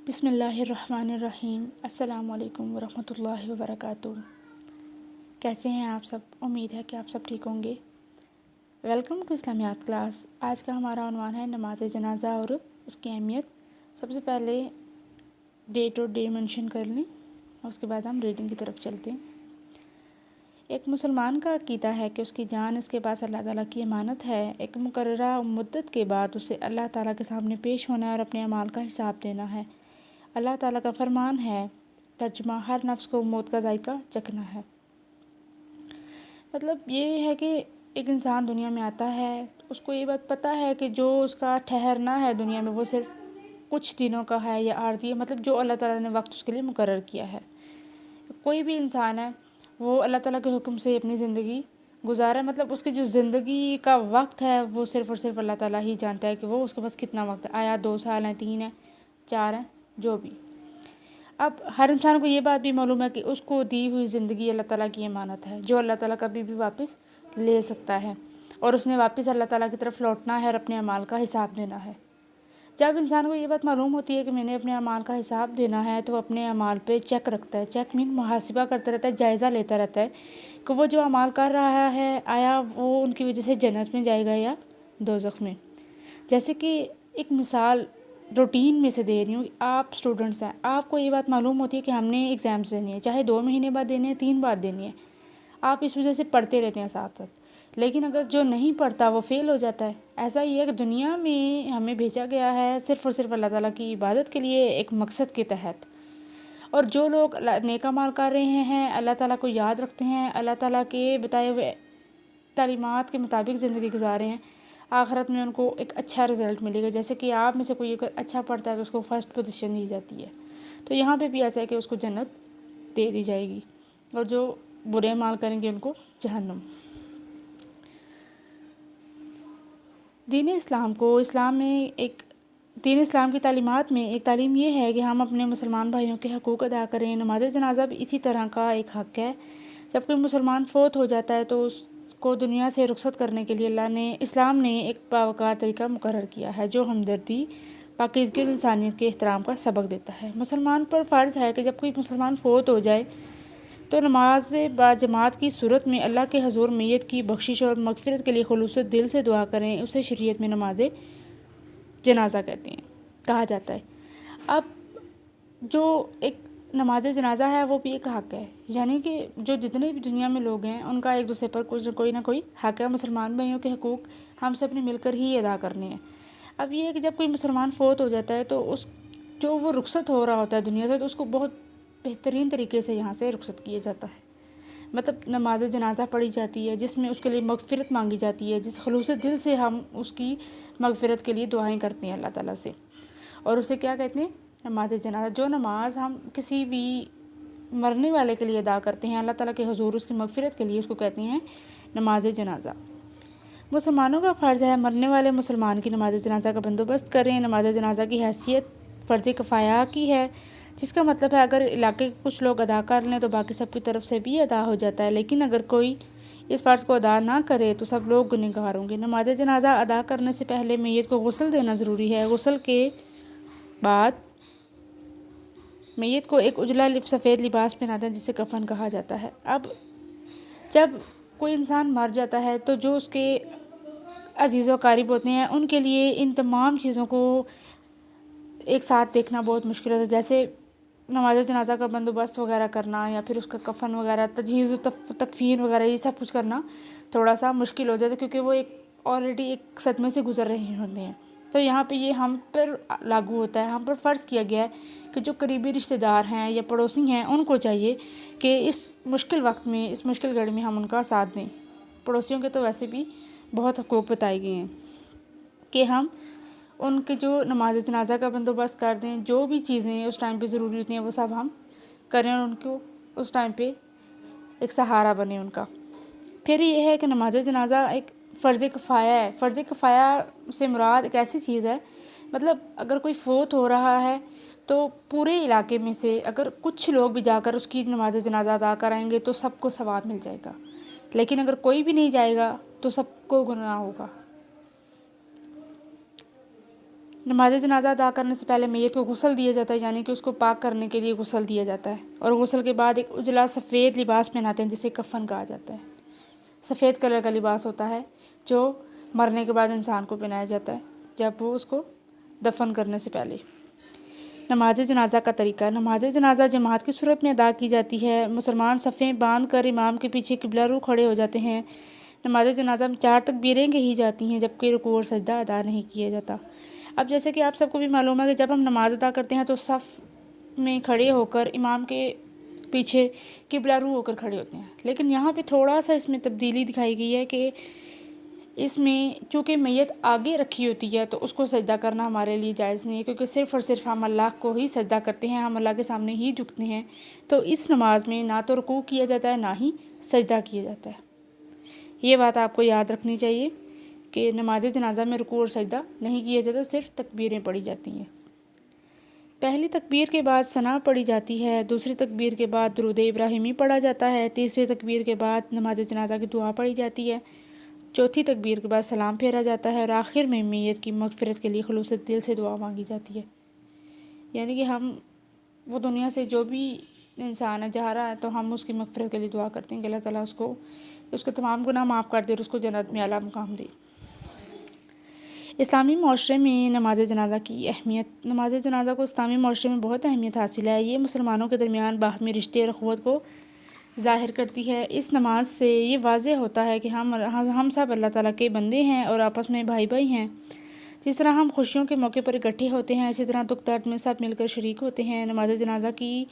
بسم اللہ الرحمن الرحیم۔ السلام علیکم ورحمۃ اللہ وبرکاتہ۔ کیسے ہیں آپ سب؟ امید ہے کہ آپ سب ٹھیک ہوں گے۔ ویلکم ٹو اسلامیات کلاس۔ آج کا ہمارا عنوان ہے نماز جنازہ اور اس کی اہمیت۔ سب سے پہلے ڈیٹ اور ڈے منشن کر لیں اور اس کے بعد ہم ریڈنگ کی طرف چلتے ہیں۔ ایک مسلمان کا عقیدہ ہے کہ اس کی جان اس کے پاس اللہ تعالیٰ کی امانت ہے۔ ایک مقررہ مدت کے بعد اسے اللہ تعالیٰ کے سامنے پیش ہونا ہے اور اپنے اعمال کا حساب دینا ہے۔ اللہ تعالیٰ کا فرمان ہے، ترجمہ: ہر نفس کو موت کا ذائقہ چکھنا ہے۔ مطلب یہ ہے کہ ایک انسان دنیا میں آتا ہے، اس کو یہ بات پتہ ہے کہ جو اس کا ٹھہرنا ہے دنیا میں وہ صرف کچھ دنوں کا ہے یا عارضی ہے، مطلب جو اللہ تعالیٰ نے وقت اس کے لیے مقرر کیا ہے۔ کوئی بھی انسان ہے وہ اللہ تعالیٰ کے حکم سے اپنی زندگی گزارا، مطلب اس کی جو زندگی کا وقت ہے وہ صرف اور صرف اللہ تعالیٰ ہی جانتا ہے کہ وہ اس کے پاس کتنا وقت ہے، آیا 2 سال ہیں، 3 ہیں، 4 ہیں، جو بھی۔ اب ہر انسان کو یہ بات بھی معلوم ہے کہ اس کو دی ہوئی زندگی اللہ تعالیٰ کی امانت ہے، جو اللہ تعالیٰ کبھی بھی واپس لے سکتا ہے، اور اس نے واپس اللہ تعالیٰ کی طرف لوٹنا ہے اور اپنے اعمال کا حساب دینا ہے۔ جب انسان کو یہ بات معلوم ہوتی ہے کہ میں نے اپنے اعمال کا حساب دینا ہے تو وہ اپنے اعمال پہ چیک رکھتا ہے۔ چیک مین محاسبہ کرتا رہتا ہے، جائزہ لیتا رہتا ہے کہ وہ جو اعمال کر رہا ہے آیا وہ ان کی وجہ سے جنت میں جائے گا یا دوزخ میں۔ جیسے کہ ایک مثال روٹین میں سے دے رہی ہوں، آپ اسٹوڈنٹس ہیں، آپ کو یہ بات معلوم ہوتی ہے کہ ہم نے ایگزامس دینے ہیں، چاہے 2 مہینے بعد دینے ہیں، 3 بعد دینے ہیں، آپ اس وجہ سے پڑھتے رہتے ہیں ساتھ ساتھ۔ لیکن اگر جو نہیں پڑھتا وہ فیل ہو جاتا ہے۔ ایسا ہی ہے کہ دنیا میں ہمیں بھیجا گیا ہے صرف اور صرف اللہ تعالیٰ کی عبادت کے لیے، ایک مقصد کے تحت۔ اور جو لوگ نیک اعمال کر رہے ہیں، اللہ تعالیٰ کو یاد رکھتے ہیں، اللہ تعالیٰ کے بتائے ہوئے تعلیمات کے مطابق زندگی گزار رہے ہیں، آخرت میں ان کو ایک اچھا رزلٹ ملے گا۔ جیسے کہ آپ میں سے کوئی اچھا پڑھتا ہے تو اس کو فرسٹ پوزیشن دی جاتی ہے، تو یہاں پہ بھی ایسا ہے کہ اس کو جنت دے دی جائے گی، اور جو برے اعمال کریں گے ان کو جہنم۔ دین اسلام کی تعلیمات میں ایک تعلیم یہ ہے کہ ہم اپنے مسلمان بھائیوں کے حقوق ادا کریں۔ نماز جنازہ بھی اسی طرح کا ایک حق ہے۔ جب کوئی مسلمان فوت ہو جاتا ہے تو اس کو دنیا سے رخصت کرنے کے لیے اسلام نے ایک باوقار طریقہ مقرر کیا ہے، جو ہمدردی، پاکیزگی اور انسانیت کے احترام کا سبق دیتا ہے۔ مسلمان پر فرض ہے کہ جب کوئی مسلمان فوت ہو جائے تو نماز با جماعت کی صورت میں اللہ کے حضور میت کی بخشش اور مغفرت کے لیے خلوص دل سے دعا کریں۔ اسے شریعت میں نماز جنازہ کہا جاتا ہے۔ اب جو ایک نماز جنازہ ہے وہ بھی ایک حق ہے، یعنی کہ جو جتنے بھی دنیا میں لوگ ہیں ان کا ایک دوسرے پر کوئی نہ کوئی حق ہے۔ مسلمان بھائیوں کے حقوق ہم سب نے مل کر ہی ادا کرنے ہیں۔ اب یہ ہے کہ جب کوئی مسلمان فوت ہو جاتا ہے تو جو وہ رخصت ہو رہا ہوتا ہے دنیا سے، تو اس کو بہت بہترین طریقے سے یہاں سے رخصت کیا جاتا ہے۔ مطلب نماز جنازہ پڑھی جاتی ہے جس میں اس کے لیے مغفرت مانگی جاتی ہے، جس خلوص دل سے ہم اس کی مغفرت کے لیے دعائیں کرتے ہیں اللہ تعالیٰ سے، اور اسے کیا کہتے ہیں؟ نماز جنازہ۔ جو نماز ہم کسی بھی مرنے والے کے لیے ادا کرتے ہیں اللہ تعالیٰ کے حضور اس کی مغفرت کے لیے، اس کو کہتے ہیں نماز جنازہ۔ مسلمانوں کا فرض ہے مرنے والے مسلمان کی نماز جنازہ کا بندوبست کریں۔ نماز جنازہ کی حیثیت فرض کفایہ کی ہے، جس کا مطلب ہے اگر علاقے کے کچھ لوگ ادا کر لیں تو باقی سب کی طرف سے بھی ادا ہو جاتا ہے، لیکن اگر کوئی اس فرض کو ادا نہ کرے تو سب لوگ گنہگار ہوں گے۔ نماز جنازہ ادا کرنے سے پہلے میت کو غسل دینا ضروری ہے۔ غسل کے بعد میت کو ایک اجلا سفید لباس پہناتے ہیں جسے کفن کہا جاتا ہے۔ اب جب کوئی انسان مر جاتا ہے تو جو اس کے عزیز و اقارب ہوتے ہیں ان کے لیے ان تمام چیزوں کو ایک ساتھ دیکھنا بہت مشکل ہوتا ہے، جیسے نماز جنازہ کا بندوبست وغیرہ کرنا یا پھر اس کا کفن وغیرہ، تجہیز و تکفین وغیرہ، یہ سب کچھ کرنا تھوڑا سا مشکل ہو جاتا ہے، کیونکہ وہ آلریڈی ایک صدمے سے گزر رہے ہوتے ہیں۔ تو یہاں پہ یہ ہم پر لاگو ہوتا ہے، ہم پر فرض کیا گیا ہے کہ جو قریبی رشتہ دار ہیں یا پڑوسی ہیں ان کو چاہیے کہ اس مشکل وقت میں، اس مشکل گھڑی میں ہم ان کا ساتھ دیں۔ پڑوسیوں کے تو ویسے بھی بہت حقوق بتائے گئے ہیں کہ ہم ان کے جو نماز جنازہ کا بندوبست کر دیں، جو بھی چیزیں اس ٹائم پہ ضروری ہوتی ہیں وہ سب ہم کریں اور ان کو اس ٹائم پہ ایک سہارا بنے ان کا۔ پھر یہ ہے کہ نماز جنازہ ایک فرض کفایہ ہے۔ فرض کفایہ سے مراد ایک ایسی چیز ہے، مطلب اگر کوئی فوت ہو رہا ہے تو پورے علاقے میں سے اگر کچھ لوگ بھی جا کر اس کی نماز جنازہ ادا کرائیں گے تو سب کو ثواب مل جائے گا، لیکن اگر کوئی بھی نہیں جائے گا تو سب کو گناہ ہوگا۔ نماز جنازہ ادا کرنے سے پہلے میت کو غسل دیا جاتا ہے، یعنی کہ اس کو پاک کرنے کے لیے غسل دیا جاتا ہے، اور غسل کے بعد ایک اجلا سفید لباس پہناتے ہیں جسے کفن کہا جاتا ہے۔ سفید کلر کا لباس ہوتا ہے جو مرنے کے بعد انسان کو پہنایا جاتا ہے جب وہ اس کو دفن کرنے سے پہلے۔ نماز جنازہ کا طریقہ۔ نماز جنازہ جماعت کی صورت میں ادا کی جاتی ہے۔ مسلمان صفیں باندھ کر امام کے پیچھے قبلہ رو کھڑے ہو جاتے ہیں۔ نماز جنازہ میں 4 تکبیریں کہی جاتی ہیں جبکہ رکوع اور سجدہ ادا نہیں کیا جاتا۔ اب جیسے کہ آپ سب کو بھی معلوم ہے کہ جب ہم نماز ادا کرتے ہیں تو صف میں کھڑے ہو کر امام کے پیچھے قبلہ رو ہو کر کھڑے ہوتے ہیں، لیکن یہاں پہ تھوڑا سا اس میں تبدیلی دکھائی گئی ہے کہ اس میں چونکہ میت آگے رکھی ہوتی ہے تو اس کو سجدہ کرنا ہمارے لیے جائز نہیں ہے، کیونکہ صرف اور صرف ہم اللہ کو ہی سجدہ کرتے ہیں، ہم اللہ کے سامنے ہی جھکتے ہیں۔ تو اس نماز میں نہ تو رکوع کیا جاتا ہے نہ ہی سجدہ کیا جاتا ہے۔ یہ بات آپ کو یاد رکھنی چاہیے کہ نماز جنازہ میں رکوع اور سجدہ نہیں کیا جاتا، صرف تکبیریں پڑھی جاتی ہیں۔ پہلی تکبیر کے بعد ثنا پڑھی جاتی ہے، دوسری تکبیر کے بعد درود ابراہیمی پڑھا جاتا ہے، تیسری تکبیر کے بعد نماز جنازہ کی دعا پڑھی جاتی ہے، چوتھی تکبیر کے بعد سلام پھیرا جاتا ہے، اور آخر میں میت کی مغفرت کے لیے خلوص دل سے دعا مانگی جاتی ہے۔ یعنی کہ ہم وہ دنیا سے جو بھی انسان ہے جا رہا ہے تو ہم اس کی مغفرت کے لیے دعا کرتے ہیں کہ اللہ تعالیٰ اس کے تمام گناہ معاف کر دے اور اس کو جنت میں اعلیٰ مقام دے۔ اسلامی معاشرے میں نماز جنازہ کی اہمیت۔ نماز جنازہ کو اسلامی معاشرے میں بہت اہمیت حاصل ہے۔ یہ مسلمانوں کے درمیان باہمی رشتے اور اخوت کو ظاہر کرتی ہے۔ اس نماز سے یہ واضح ہوتا ہے کہ ہم سب اللہ تعالیٰ کے بندے ہیں اور آپس میں بھائی بھائی ہیں۔ جس طرح ہم خوشیوں کے موقع پر اکٹھے ہوتے ہیں، اسی طرح دکھ درد میں سب مل کر شریک ہوتے ہیں۔ نماز جنازہ کی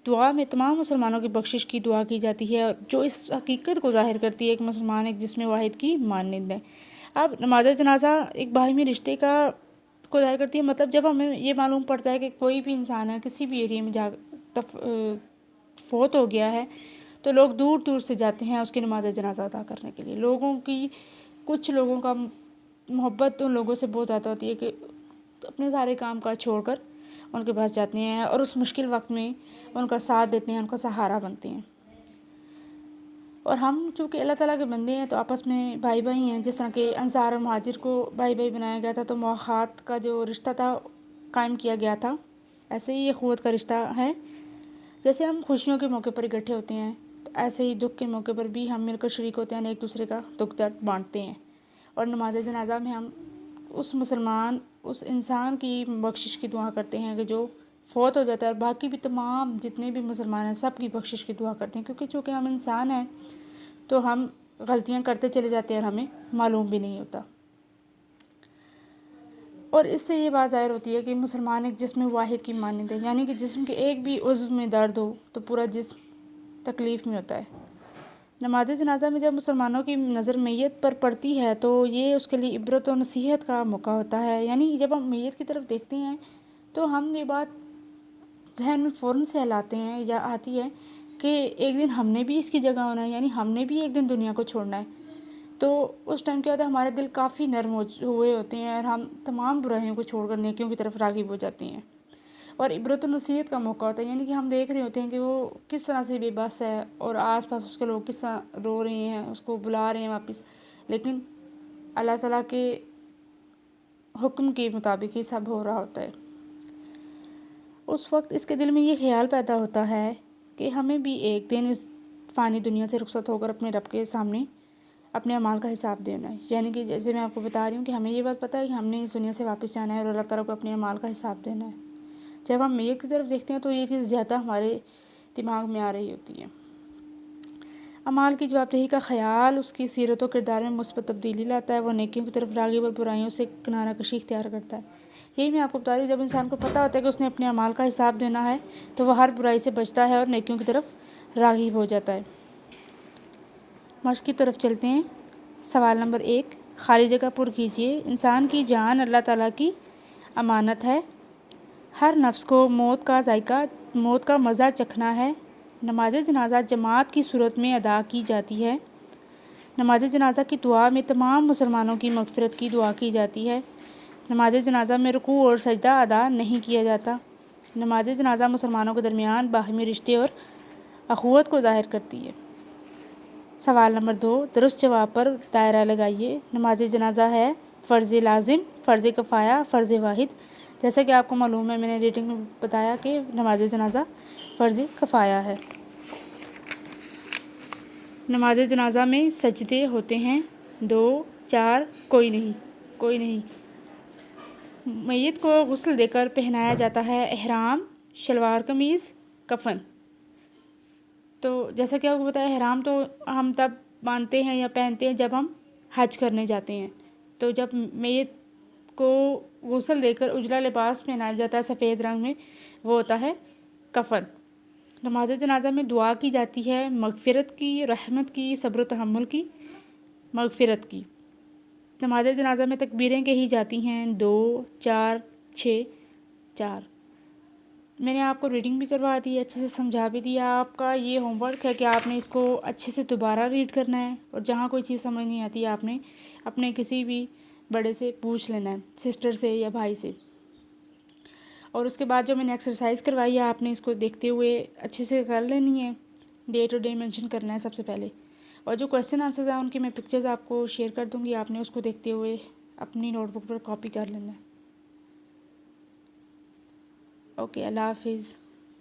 دعا میں تمام مسلمانوں کی بخشش کی دعا کی جاتی ہے، جو اس حقیقت کو ظاہر کرتی ہے کہ مسلمان ایک جسم واحد کی مانند ہے۔ اب نماز جنازہ ایک باہمی رشتے کو ظاہر کرتی ہے، مطلب جب ہمیں یہ معلوم پڑتا ہے کہ کوئی بھی انسان ہے کسی بھی ایریے میں فوت ہو گیا ہے تو لوگ دور دور سے جاتے ہیں اس کی نماز جنازہ ادا کرنے کے لیے۔ کچھ لوگوں کا محبت ان لوگوں سے بہت زیادہ ہوتی ہے کہ اپنے سارے کام کاج چھوڑ کر ان کے پاس جاتے ہیں اور اس مشکل وقت میں ان کا ساتھ دیتے ہیں، ان کا سہارا بنتے ہیں۔ اور ہم چونکہ اللہ تعالیٰ کے بندے ہیں تو آپس میں بھائی بھائی ہیں، جس طرح کہ انصار اور مہاجر کو بھائی بھائی بنایا گیا تھا تو مواخات کا جو رشتہ تھا قائم کیا گیا تھا، ایسے ہی اخوت کا رشتہ ہے۔ جیسے ہم خوشیوں کے موقع پر اکٹھے ہوتے ہیں تو ایسے ہی دکھ کے موقع پر بھی ہم مل کر شریک ہوتے ہیں، ایک دوسرے کا دکھ درد بانٹتے ہیں۔ اور نماز جنازہ میں ہم اس انسان کی بخشش کی دعا کرتے ہیں کہ جو فوت ہو جاتا ہے، اور باقی بھی تمام جتنے بھی مسلمان ہیں سب کی بخشش کی دعا کرتے ہیں، کیونکہ چونکہ ہم انسان ہیں تو ہم غلطیاں کرتے چلے جاتے ہیں اور ہمیں معلوم بھی نہیں ہوتا۔ اور اس سے یہ بات ظاہر ہوتی ہے کہ مسلمان ایک جسم واحد کی مانند ہے، یعنی کہ جسم کے ایک بھی عضو میں درد ہو تو پورا جسم تکلیف میں ہوتا ہے۔ نماز جنازہ میں جب مسلمانوں کی نظر میت پر پڑتی ہے تو یہ اس کے لیے عبرت و نصیحت کا موقع ہوتا ہے، یعنی جب ہم میت کی طرف دیکھتے ہیں تو ہم یہ بات ذہن میں فوراً سے لاتے ہیں یا آتی ہے کہ ایک دن ہم نے بھی اس کی جگہ ہونا ہے، یعنی ہم نے بھی ایک دن دنیا کو چھوڑنا ہے۔ تو اس ٹائم کیا ہوتا ہے، ہمارے دل کافی نرم ہوئے ہوتے ہیں اور ہم تمام برائیوں کو چھوڑ کر نیکیوں کی طرف راغب ہو جاتے ہیں، اور عبرت و نصیحت کا موقع ہوتا ہے، یعنی کہ ہم دیکھ رہے ہوتے ہیں کہ وہ کس طرح سے بے بس ہے اور آس پاس اس کے لوگ کس طرح رو رہے ہیں، اس کو بلا رہے ہیں واپس، لیکن اللہ تعالیٰ کے حکم کے مطابق یہ سب ہو رہا ہوتا ہے۔ اس وقت اس کے دل میں یہ خیال پیدا ہوتا ہے کہ ہمیں بھی ایک دن اس فانی دنیا سے رخصت ہو کر اپنے رب کے سامنے اپنے اعمال کا حساب دینا ہے، یعنی کہ جیسے میں آپ کو بتا رہی ہوں کہ ہمیں یہ بات پتہ ہے کہ ہم نے اس دنیا سے واپس جانا ہے اور اللہ تعالیٰ کو اپنے اعمال کا حساب دینا ہے۔ جب ہم میت کی طرف دیکھتے ہیں تو یہ چیز زیادہ ہمارے دماغ میں آ رہی ہوتی ہے۔ اعمال کی جواب دہی کا خیال اس کی سیرت و کردار میں مثبت تبدیلی لاتا ہے، وہ نیکیوں کی طرف راغب اور برائیوں سے کنارہ کشی اختیار کرتا ہے۔ یہی میں آپ کو بتا رہی ہوں، جب انسان کو پتہ ہوتا ہے کہ اس نے اپنے اعمال کا حساب دینا ہے تو وہ ہر برائی سے بچتا ہے اور نیکیوں کی طرف راغب ہو جاتا ہے۔ مشق کی طرف چلتے ہیں۔ سوال نمبر 1، خالی جگہ پر کیجیے۔ انسان کی جان اللہ تعالیٰ کی امانت ہے۔ ہر نفس کو موت کا مزہ چکھنا ہے۔ نماز جنازہ جماعت کی صورت میں ادا کی جاتی ہے۔ نماز جنازہ کی دعا میں تمام مسلمانوں کی مغفرت کی دعا کی جاتی ہے۔ نماز جنازہ میں رکوع اور سجدہ ادا نہیں کیا جاتا۔ نماز جنازہ مسلمانوں کے درمیان باہمی رشتے اور اخوت کو ظاہر کرتی ہے۔ سوال نمبر 2، درست جواب پر دائرہ لگائیے۔ نماز جنازہ ہے فرض لازم، فرض کفایہ، فرض واحد۔ جیسا کہ آپ کو معلوم ہے، میں نے ریڈنگ میں بتایا کہ نماز جنازہ فرض کفایہ ہے۔ نماز جنازہ میں سجدے ہوتے ہیں 2، 4، کوئی نہیں۔ میت کو غسل دے کر پہنایا جاتا ہے احرام، شلوار قمیض، کفن۔ تو جیسا کہ آپ کو بتایا، احرام تو ہم تب باندھتے ہیں یا پہنتے ہیں جب ہم حج کرنے جاتے ہیں۔ تو جب میت کو غسل دے کر اجلا لباس پہنایا جاتا ہے سفید رنگ میں، وہ ہوتا ہے کفن۔ نماز جنازہ میں دعا کی جاتی ہے مغفرت کی، رحمت کی، صبر و تحمل کی، مغفرت کی۔ نماز جنازہ میں تکبیریں کہی جاتی ہیں 2، 4، 6، 4۔ میں نے آپ کو ریڈنگ بھی کروا دی، اچھے سے سمجھا بھی دیا۔ آپ کا یہ ہوم ورک ہے کہ آپ نے اس کو اچھے سے دوبارہ ریڈ کرنا ہے، اور جہاں کوئی چیز سمجھ نہیں آتی آپ نے اپنے کسی بھی بڑے سے پوچھ لینا ہے، سسٹر سے یا بھائی سے۔ اور اس کے بعد جو میں نے ایکسرسائز کروائی ہے، آپ نے اس کو دیکھتے ہوئے اچھے سے کر لینی ہے۔ ڈے ٹو ڈے مینشن کرنا ہے سب سے پہلے، اور جو کویسچن آنسرز ہیں ان کی میں پکچرز آپ کو شیئر کر دوں گی، آپ نے اس کو دیکھتے ہوئے اپنی نوٹ بک پر کاپی کر لینا ہے۔ اوکے، اللہ حافظ۔